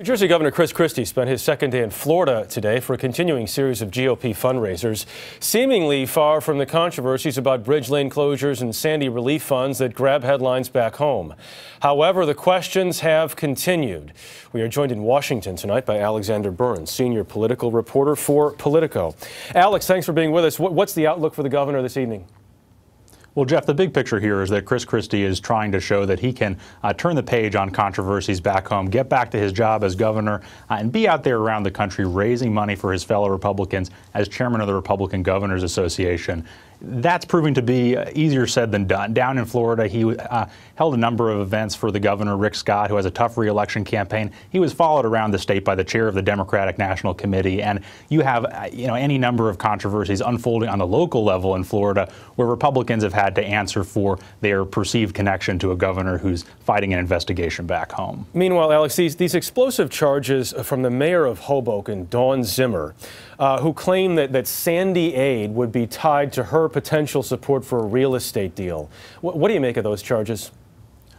New Jersey Governor Christie spent his second day in Florida today for a continuing series of GOP fundraisers, seemingly far from the controversies about bridge lane closures and Sandy relief funds that grab headlines back home. However, the questions have continued. We are joined in Washington tonight by Alexander Burns, senior political reporter for Politico. Alex, thanks for being with us. What's the outlook for the governor this evening? Well, Jeff, the big picture here is that Christie is trying to show that he can turn the page on controversies back home, get back to his job as governor, and be out there around the country raising money for his fellow Republicans as chairman of the Republican Governors Association. That's proving to be easier said than done. Down in Florida, he held a number of events for the governor, Rick Scott, who has a tough re-election campaign. He was followed around the state by the chair of the Democratic National Committee, and you have any number of controversies unfolding on the local level in Florida where Republicans have had to answer for their perceived connection to a governor who's fighting an investigation back home. Meanwhile, Alex, these explosive charges from the mayor of Hoboken, Dawn Zimmer, who claimed that Sandy aid would be tied to her potential support for a real estate deal. What do you make of those charges?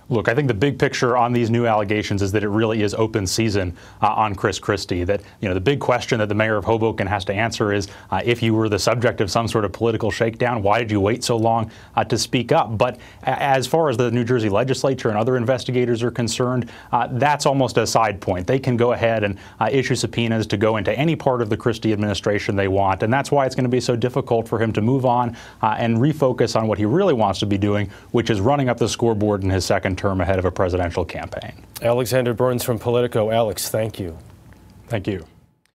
Look, I think the big picture on these new allegations is that it really is open season on Christie. That, the big question that the mayor of Hoboken has to answer is if you were the subject of some sort of political shakedown, why did you wait so long to speak up? But as far as the New Jersey legislature and other investigators are concerned, that's almost a side point. They can go ahead and issue subpoenas to go into any part of the Christie administration they want. And that's why it's going to be so difficult for him to move on and refocus on what he really wants to be doing, which is running up the scoreboard in his second term ahead of a presidential campaign. Alexander Burns from Politico. Alex, thank you. Thank you.